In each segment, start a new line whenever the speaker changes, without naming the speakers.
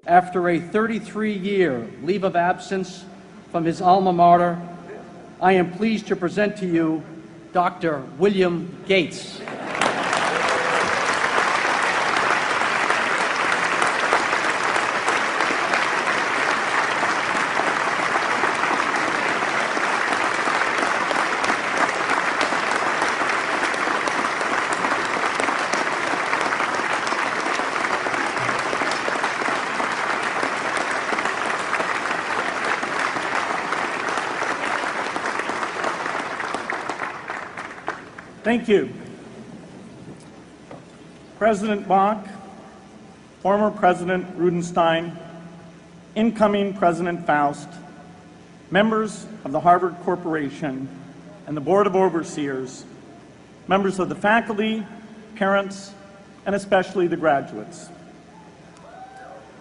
After a 33-year leave of absence from his alma mater, I am pleased to present to you Dr. William Gates.
Thank you. President Bach, former President Rudenstein, incoming President Faust, members of the Harvard Corporation and the Board of Overseers, members of the faculty, parents, and especially the graduates.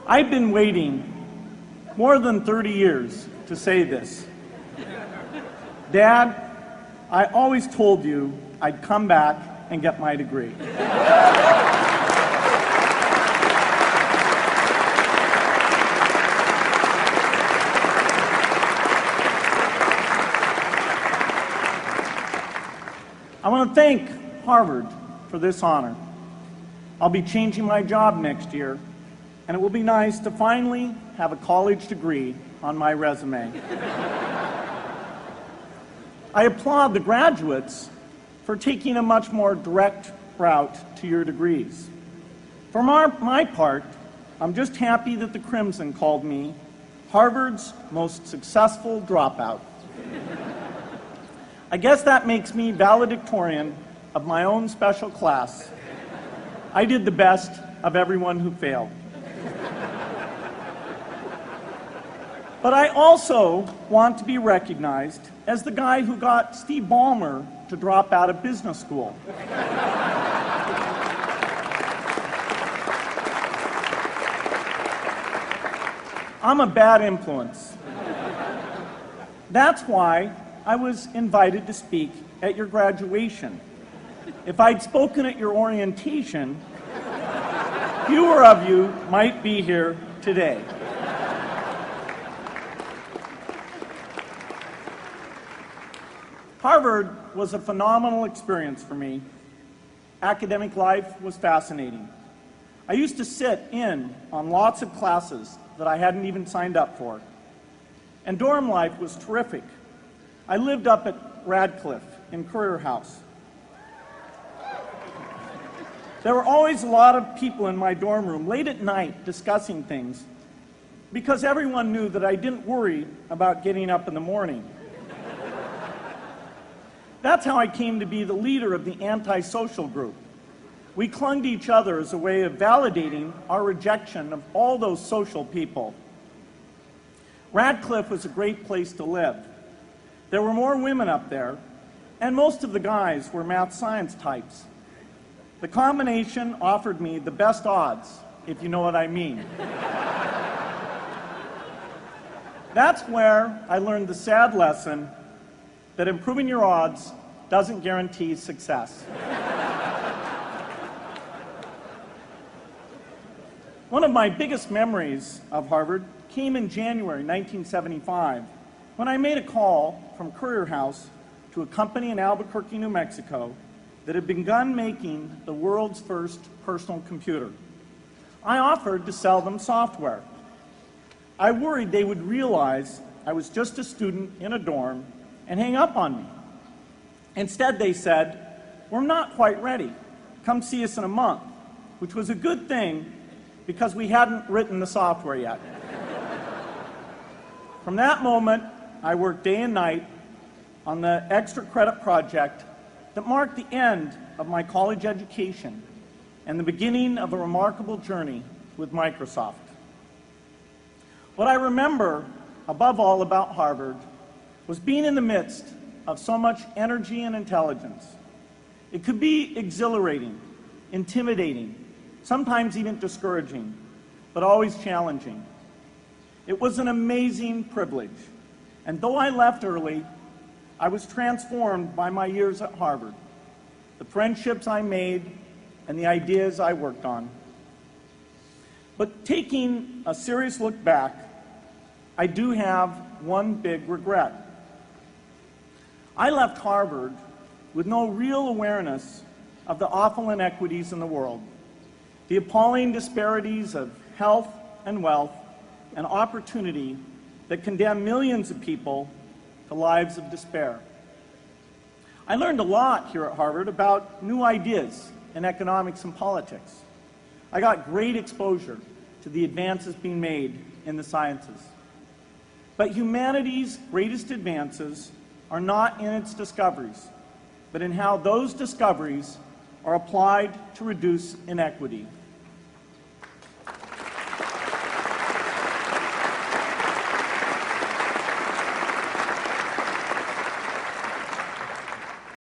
I've been waiting more than 30 years to say this. Dad, I always told you I'd come back and get my degree. I want to thank Harvard for this honor. I'll be changing my job next year, and it will be nice to finally have a college degree on my resume. I applaud the graduates for taking a much more direct route to your degrees. For my part, I'm just happy that the Crimson called me Harvard's most successful dropout. I guess that makes me valedictorian of my own special class. I did the best of everyone who failed. But I also want to be recognized as the guy who got Steve Ballmer to drop out of business school. I'm a bad influence. That's why I was invited to speak at your graduation. If I'd spoken at your orientation, fewer of you might be here today. Harvard was a phenomenal experience for me. Academic life was fascinating. I used to sit in on lots of classes that I hadn't even signed up for. And dorm life was terrific. I lived up at Radcliffe in Currier House. There were always a lot of people in my dorm room late at night discussing things because everyone knew that I didn't worry about getting up in the morning. That's how I came to be the leader of the antisocial group. We clung to each other as a way of validating our rejection of all those social people. Radcliffe was a great place to live. There were more women up there, and most of the guys were math science types. The combination offered me the best odds, if you know what I mean. That's where I learned the sad lesson that improving your odds doesn't guarantee success. One of my biggest memories of Harvard came in January 1975 when I made a call from Currier House to a company in Albuquerque, New Mexico that had begun making the world's first personal computer. I offered to sell them software. I worried they would realize I was just a student in a dorm and hang up on me. Instead, they said, "We're not quite ready. Come see us in a month," which was a good thing because we hadn't written the software yet. From that moment, I worked day and night on the extra credit project that marked the end of my college education and the beginning of a remarkable journey with Microsoft. What I remember above all about Harvard was being in the midst of so much energy and intelligence. It could be exhilarating, intimidating, sometimes even discouraging, but always challenging. It was an amazing privilege, and though I left early, I was transformed by my years at Harvard, the friendships I made, and the ideas I worked on. But taking a serious look back, I do have one big regret. I left Harvard with no real awareness of the awful inequities in the world, the appalling disparities of health and wealth and opportunity that condemn millions of people to lives of despair. I learned a lot here at Harvard about new ideas in economics and politics. I got great exposure to the advances being made in the sciences. But humanity's greatest advances are not in its discoveries, but in how those discoveries are applied to reduce inequity.